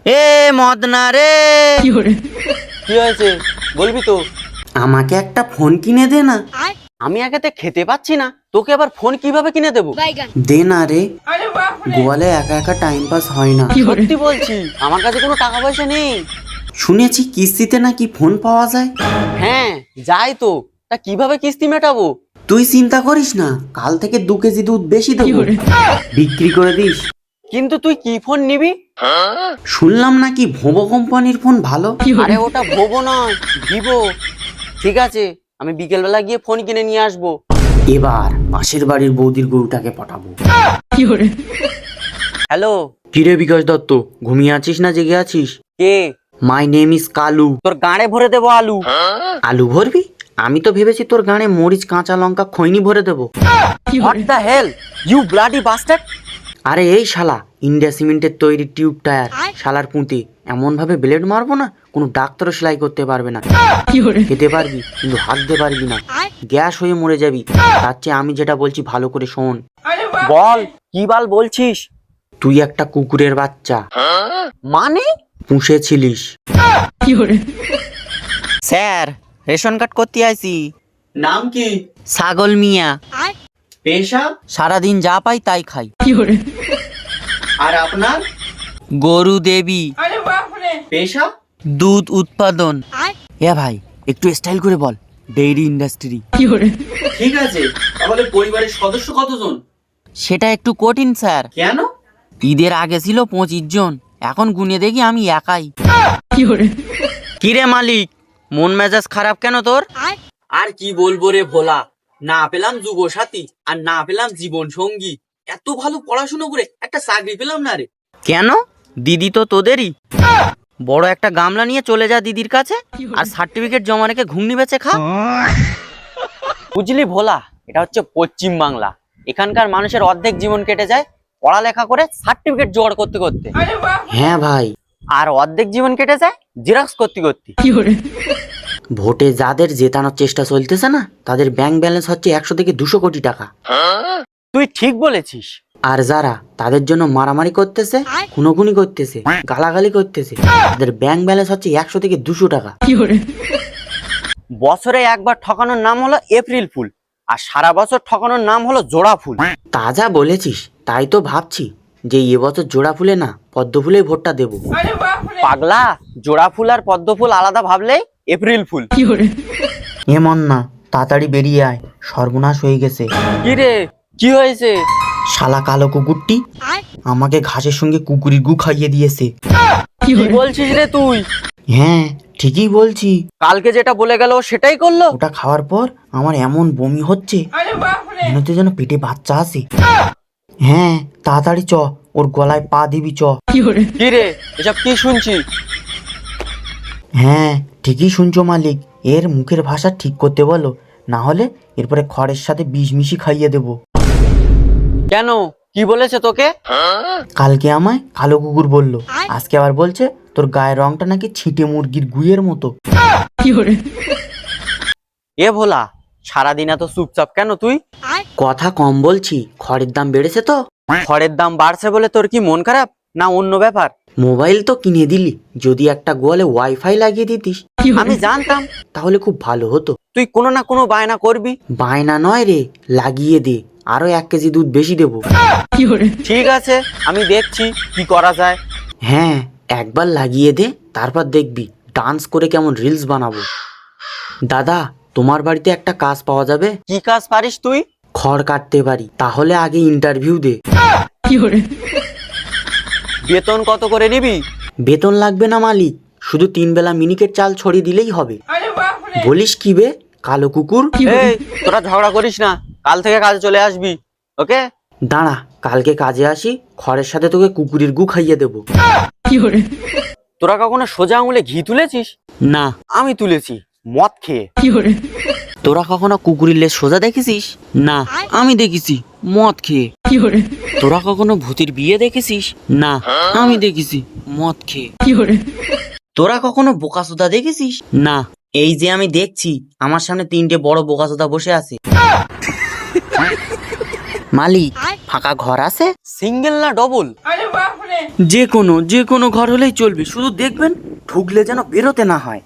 এ মদনা রে, কি হয়েছে বলবি তো? আমাকে একটা ফোন কিনে দে না। আমি একেতে খেতে পাচ্ছি না, তোকে আবার ফোন কিভাবে কিনে দেবো? দে না রে, গোয়ালে একা একা টাইম পাস হয় না। সত্যি বলছি, আমার কাছে কোনো টাকা পয়সা নেই। শুনেছি কিস্তিতে নাকি ফোন পাওয়া যায়। হ্যাঁ যাই তো, তা কিভাবে কিস্তি মেটাবো? তুই চিন্তা করিস না, কাল থেকে 2 কেজি দুধ বেশি দেবো, বিক্রি করে দিস। কিন্তু তুই কি ফোন নিবি? শুনলাম নাকি ভোবো কোম্পানির ফোন ভালো। আরে ওটা ভোবো নয়, ভিভো। ঠিক আছে, আমি বিকেলবেলা গিয়ে ফোন কিনে নিয়ে আসবো। এবার পাশের বাড়ির বৌদির গরুটাকে পটাবো। হ্যালো। কিরে বিকাশ দত্ত, ঘুমিয়ে আছিস না জেগে আছিস? কে? My name is Kalu. তোর গাঁড়ে ভরে দেবো আলু। আলু ভরবি? আমি তো ভেবেছি তোর গাঁড়ে মরিচ, কাঁচা লঙ্কা, খৈনি ভরে দেবো। What the hell you bloody bastard! আরে এই শালা, ইন্ডিয়া সিমেন্টের তৈরি টিউব টায়ার, শালার পুঁতে এমন ভাবে ব্লেড মারবো না কোনো ডাক্তারও সেলাই করতে পারবে না। খেতে পারবি কিন্তু হাঁটতে পারবি না, গ্যাস হয়ে মরে যাবি। তার চেয়ে আমি যেটা বলছি ভালো করে শোন। বল, কি বাল বলছিস? তুই একটা কুকুরের বাচ্চা মানে? পুষেছিলিস। স্যার, রেশন কার্ড করতে আইছি। নাম কি? ছাগল মিয়া। পেশা? সারাদিন যা পাই তাই খাই। আর আপনার? গরু দেবী। পেশা? দুধ উৎপাদন। এ ভাই, একটু স্টাইল করে বল, ডেইরি ইন্ডাস্ট্রি। ঠিক আছে, তাহলে পরিবারের সদস্য কতজন? সেটা একটু কঠিন স্যার। কেন? ঈদের আগে ছিল 25 জন, এখন গুনে দেখি আমি একাই। কিরে মালিক, মন মেজাজ খারাপ কেন তোর? আর কি বলবো রে ভোলা, না পেলাম যুব সাথী আর না পেলাম জীবন সঙ্গী। এত ভালো পড়াশুনো করে একটা চাকরি পেলাম না রে। কেন? দিদি তো তোদেরই। বড় একটা গামলা নিয়ে চলে যা দিদির কাছে, আর সার্টিফিকেট জমা রেখে ঘুগনি বেচে খা। বুঝলি ভোলা, এটা হচ্ছে পশ্চিম বাংলা। এখানকার মানুষের অর্ধেক জীবন কেটে যায় পড়ালেখা করে সার্টিফিকেট জোগাড় করতে করতে। হ্যাঁ ভাই। আর অর্ধেক জীবন কেটে যায় জেরক্স করতে করতে। ভোটে যাদের জেতানোর চেষ্টা চলতেছে না, তাদের ব্যাংক ব্যালেন্স হচ্ছে 100 থেকে 200 কোটি টাকা। তুই ঠিক বলেছিস। আর যারা তাদের জন্য মারামারি করতেছে, খুনোখুনি করতেছে, গালাগালি করতেছে, তাদের ব্যাংক ব্যালেন্স হচ্ছে 100 থেকে 200 টাকা। বছরে একবার ঠকানোর নাম হলো এপ্রিল ফুল, আর সারা বছর ঠকানোর নাম হলো জোড়া ফুল। তা যা বলেছিস, তাই তো ভাবছি যে এবছর জোড়া ফুলে না পদ্ম ফুলে ভোটটা দেবো। পাগলা, জোড়া ফুল আর পদ্ম ফুল আলাদা ভাবলেই এপ্রিল ফুল। এমন না, তাড়াতাড়ি বেরিয়ে আয়, সর্বনাশ হয়ে গেছে। কি রে, কি হয়েছে? শালা কালো কুকুরটি আমাকে ঘাসের সঙ্গে কুকুরের গু খাইয়ে দিয়েছে। কি বলছিস রে তুই? হ্যাঁ ঠিকই বলছি। কালকে যেটা বলে গেল সেটাই করলো? ওটা খাওয়ার পর আমার এমন বমি হচ্ছে, মনে হচ্ছে যেন পেটে বাচ্চা আছে। হ্যাঁ তাড়াতাড়ি চ, ওর গলায় পা দিবি চ। কি রে, এসব কি শুনছি? হ্যাঁ ঠিকই শুনছো মালিক, এর মুখের ভাষা ঠিক করতে বলো, না হলে এরপরে খড়ের সাথে বিষ মিশি খাইয়ে দেবো। কেন, কি বলেছে তোকে? কালকে আমায় কালো কুকুর বললো, আজকে আবার বলছে তোর গায়ের রংটা নাকি ছিটে মুরগির গুয়ের মতো। এ ভোলা, সারাদিন এত চুপচাপ কেন তুই? কথা কম বলছি, খড়ের দাম বেড়েছে তো। খড়ের দাম বাড়ছে বলে তোর কি মন খারাপ, না অন্য ব্যাপার? মোবাইল তো কিনে দিলি, যদি একটা গোয়ালে ওয়াইফাই লাগিয়ে দিতিস আমি জানতাম তাহলে খুব ভালো হতো। তুই কোনো না কোনো বায়না করবি। বায়না নয় রে, লাগিয়ে দে, আরো 1 কেজি দুধ বেশি দেবো। ঠিক আছে, আমি দেখছি কি করা যায়। হ্যাঁ একবার লাগিয়ে দে, তারপর দেখবি ডান্স করে কেমন রিলস বানাবো। দাদা, তোমার বাড়িতে একটা কাজ পাওয়া যাবে? কি কাজ পারিস তুই? খড় কাটতে পারি, তাহলে আগে ইন্টারভিউ দে। বেতন কত করে নিবি? বেতন লাগবে না মালিক, শুধু 3 বেলা মিনিকেট চাল ছড়িয়ে দিলেই হবে। বলিস কি বে কালো কুকুর? এই, তোরা ঝগড়া করিস না, কাল থেকে কাজে চলে আসবি, ওকে? দাঁড়া, কালকে কাজে আসি, খড়ের সাথে তোকে কুকুরের গু খাইয়ে দেবো। তোরা কখনো সোজা আঙুলে ঘি তুলেছিস? না। আমি তুলেছি, মদ খেয়ে। তোরা কখনো কুকুরের লেজ সোজা দেখেছিস? না। আমি দেখেছি, মদ খেয়ে। তোরা কখনো ভূতের বিয়ে দেখেছিস? না। আমি দেখেছি, মদ খেয়ে। তোরা কখনো বোকাচোদা দেখেছিস? না। এই যে আমি দেখছি, আমার সামনে 3টে বড় বোকাচোদা বসে আছে। মালিক ফাঁকা ঘর আছে? সিঙ্গেল না ডবল? যে কোনো ঘর হলেই চলবে, শুধু দেখবেন ঢুকলে যেন বেরোতে না হয়।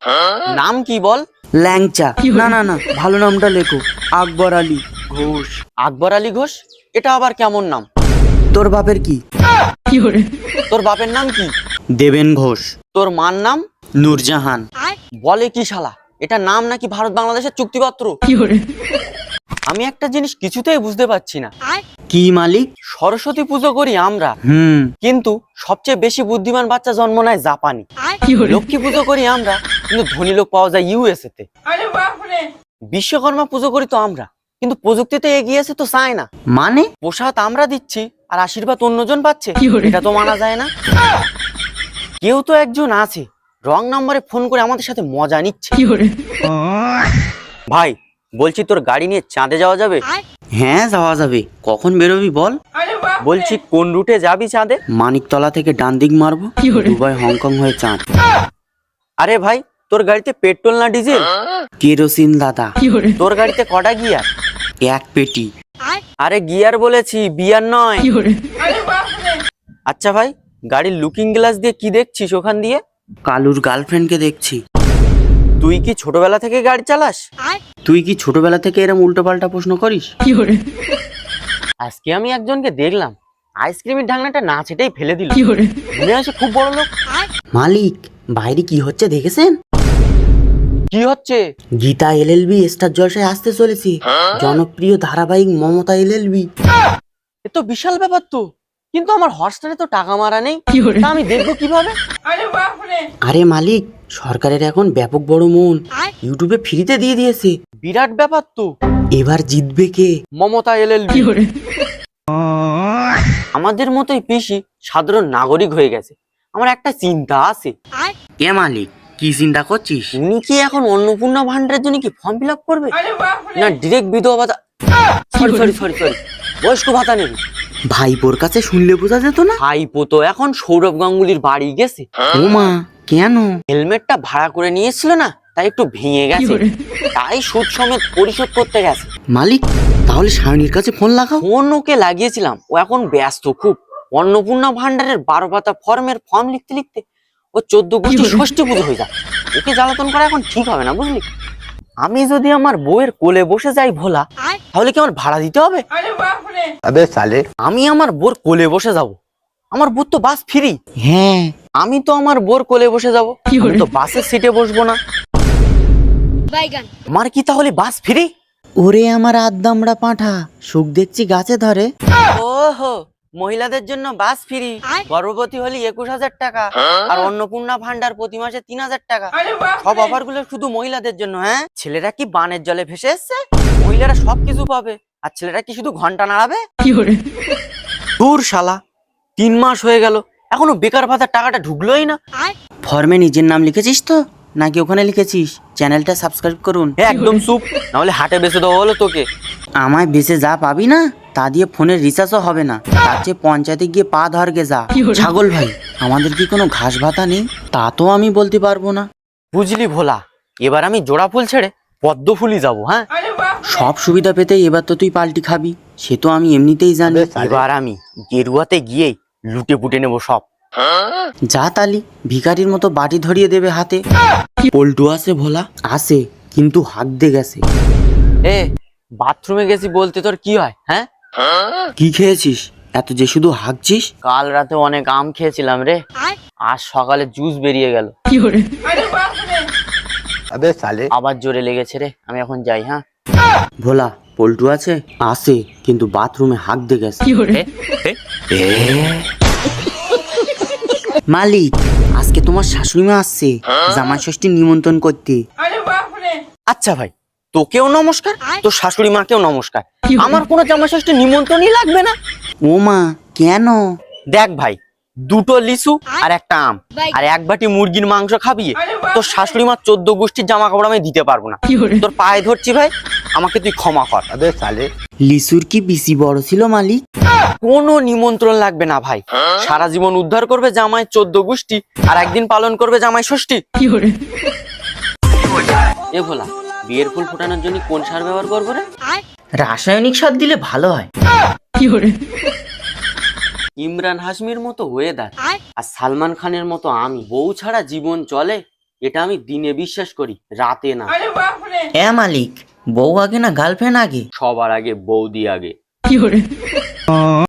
নাম কি বল? ল্যাংচা। না না না, ভালো নামটা লেখো, আকবর আলী ঘোষ। আকবর আলী ঘোষ? এটা আবার কেমন নাম? তোর বাপের কি? তোর বাপের নাম কি? দেবেন ঘোষ। তোর মার নাম? নূরজাহান। বলে কি শালা, এটা নাম নাকি ভারত বাংলাদেশের চুক্তিপত্র? আমি একটা জিনিস কিছুতেই বুঝতে পারছি না। কি মালিক? সরস্বতী পুজো করি আমরা, কিন্তু সবচেয়ে বেশি বুদ্ধিমান বাচ্চা জন্ম নেয় জাপানি। লক্ষ্মী পুজো করি আমরা, কিন্তু ধনী লোক পাওয়া যায় ইউএসএ তে। বিশ্বকর্মা পুজো করি তো আমরা, কিন্তু প্রযুক্তিতে এগিয়ে আছে তো চায়না। মানে? প্রসাদ আমরা দিচ্ছি আর আশীর্বাদ অন্যজন পাচ্ছে, এটা তো মানা যায় না। কেউ তো একজন আছে রং নাম্বারে ফোন করে আমাদের সাথে মজা নিচ্ছে। ভাই বলছি, তোর গাড়ি নিয়ে চাঁদে যাওয়া যাবে? হ্যাঁ যাওয়া যাবে। কখন বেরোবি বল? বলছি কোন রুটে যাবি চাঁদে? মানিকতলা থেকে ডান দিক মারবো, দুবাই হংকং হয়ে চাঁদ। আরে ভাই, তোর গাড়িতে পেট্রোল না ডিজেল? কেরোসিন দাদা। তোর গাড়িতে কটা গিয়ার? এক পেটি। আরে গিয়ার বলেছি, বিয়ার নয়। আচ্ছা ভাই, গাড়ির লুকিং গ্লাস দিয়ে কি দেখছিস ওখান দিয়ে? কালুর গার্লফ্রেন্ডকে দেখছি। তুই কি ছোটবেলা থেকে গাড়ি চালাস? তুই কি ছোটবেলা থেকে এরম উল্টো পাল্টা প্রশ্ন করিস? আজকে আমি একজনকে দেখলাম আইসক্রিমের ঢাকনাটা না ছেটেই ফেলে দিল। মনে হচ্ছে খুব বড় লোক। মালিক, বাইরে কি হচ্ছে দেখেছেন? কি হচ্ছে? গীতা এলএলবি স্টার জলসায় আসতে চলেছে। জনপ্রিয় ধারাবাহিক মমতা এলএলবি। এ তো বিশাল ব্যাপার তো, কিন্তু আমার হটস্টারে তো টাকা মারা নেই, তা আমি দেখবো কিভাবে? আরে মালিক, সরকারের এখন ব্যাপক বড় মন, ইউটিউবে ফ্রিতে দিয়ে দিয়েছে। বিরাট ব্যাপার তো। এবার জিতবে কে? মমতা এলএলবি। আমাদের মতোই পিসি সাধারণ নাগরিক হয়ে গেছে। আমার একটা চিন্তা আছে। কে মালিক, কি চিন্তা করছিস? উনি কি এখন অন্নপূর্ণা ভান্ডারের জন্য কি ফর্ম ফিল আপ করবে, না ডিরেক্ট বিধবা ভাতা, সরি বয়স্ক ভাতা নেবে? ভাইপোর কাছে শুনলে বোঝা যেত না? ভাইপো তো এখন সৌরভ গাঙ্গুলির বাড়ি গেছে। ও মা, কেন? হেলমেটটা ভাড়া করে নিয়েছিল না, তাই একটু ভেঙে গেছে, তাই সুদ সমেত পরিশোধ করতে গেছে। মালিক, তাহলে সায়নীর কাছে ফোন লাগাও। ফোন ওকে লাগিয়েছিলাম, ও এখন ব্যস্ত খুব। অন্নপূর্ণা ভান্ডারের 12 পাতা ফর্ম লিখতে লিখতে ও 14 গোষ্ঠী ষষ্ঠী পুজো হয়ে যায়। ওকে জ্বালাতন করা এখন ঠিক হবে না, বুঝলি? আমি যদি আমার বউয়ের কোলে বসে যাই ভোলা, তাহলে কি আমার ভাড়া দিতে হবে? अबे साले আমি আমার বোর কোলে বসে যাব, আমার বোর তো বাস ফ্রি। হ্যাঁ, আমি তো আমার বোর কোলে বসে যাব, আমি তো বাসের সিটে বসবো না। আমার কি তাহলে বাস ফ্রি? ওরে আমার আদ্দামড়া পাঁঠা, সুখ দেখছি গাছে ধরে। ওহো, মহিলাদের জন্য বাস ফ্রি, গর্ভবতী হলে 21,000 টাকা, আর অন্নপূর্ণা ভান্ডার প্রতি মাসে 3,000 টাকা। সব অফার গুলো শুধু মহিলাদের জন্য। হ্যাঁ, ছেলেরা কি বানের জলে ভেসে এসছে? মহিলারা সবকিছু পাবে, আর ছেলেরা কি শুধু ঘন্টা নাড়াবে? দূর শালা, 3 মাস হয়ে গেল, এখনো বেকার ভাতার টাকাটা ঢুকলোই না। ফর্মে নিজের নাম লিখেছিস তো, নাকি ওখানে লিখেছিস চ্যানেলটা সাবস্ক্রাইব করুন? একদম চুপ, নাহলে হাটে বেঁচে দেওয়া হলো তোকে। আমায় বেঁচে যা পাবি না, তা দিয়ে ফোনের রিচার্জও হবে না। তার চেয়ে পঞ্চায়েতে গিয়ে পা ধরগে যা। ছাগল ভাই, আমাদের কি কোনো ঘাস ভাতা নেই? তা তো আমি বলতে পারবো না। বুঝলি ভোলা, এবার আমি জোড়া ফুল ছেড়ে পদ্ম ফুলই যাবো। হ্যাঁ, সব সুবিধা পেতে এবার তো তুই পাল্টি খাবি, সে তো আমি এমনিতেই জানি। এবার আমি গেরুয়াতে গিয়েই লুটে পুটে নেবো সব। যা তালি, ভিখারির মতো বাটি ধরিয়ে দেবে হাতে। পল্টু আছে ভোলা? আছে, কিন্তু হাত দিয়ে গেছে। এ, বাথরুমে গেছি বলতে তোর কি হয়? হ্যাঁ, কি খেয়েছিস এত যে শুধু হাঁকছিস? কাল রাতে অনেক আম খেয়েছিলাম রে, আজ সকালে জুস বেরিয়ে গেল। अबे साले আবার জোরে লেগেছে রে, আমি এখন যাই। হ্যাঁ, ভোলা, পল্টু আছে? আছে, কিন্তু বাথরুমে হাঁক দিয়ে গেছে। মালিক, আজকে তোমার শাশুড়ি মা আসছে জামাই ষষ্ঠীর নিমন্ত্রণ করতে। আচ্ছা ভাই, তোকেও নমস্কার, তোর শাশুড়ি মাকেও নমস্কার। আমার কোনো জামাই ষষ্ঠীর নিমন্ত্রণই লাগবে না। ও মা, কেন? দেখ ভাই, 2টো লিচু আর একটা আম আর 1 বাটি মুরগির মাংস খাবিয়ে তোর শাশুড়ি মা 14 গোষ্ঠীর জামা কাপড় আমি দিতে পারবো না। তোর পায়ে ধরছি ভাই, আমাকে তুই ক্ষমা কর। अबे साले লিচুর কি বেশি বড় ছিল মালিক? কোনো নিমন্ত্রণ লাগবে না ভাই, সারা জীবন উদ্ধার করবে জামাই 14 গোষ্ঠী, আর একদিন পালন করবে জামাই ষষ্ঠী। এ ভোলা, বিয়ের ফুল ফোটানোর জন্য কোন সার ব্যবহার করবো রে? রাসায়নিক সার দিলে ভালো হয়। ইমরান হাশমির মতো ওয়েদার আর সালমান খানের মতো আমি, বউ ছাড়া জীবন চলে এটা আমি দিনে বিশ্বাস করি, রাতে না। এ মালিক, বউ আগে না গার্লফ্রেন্ড আগে? সবার আগে বৌদি আগে।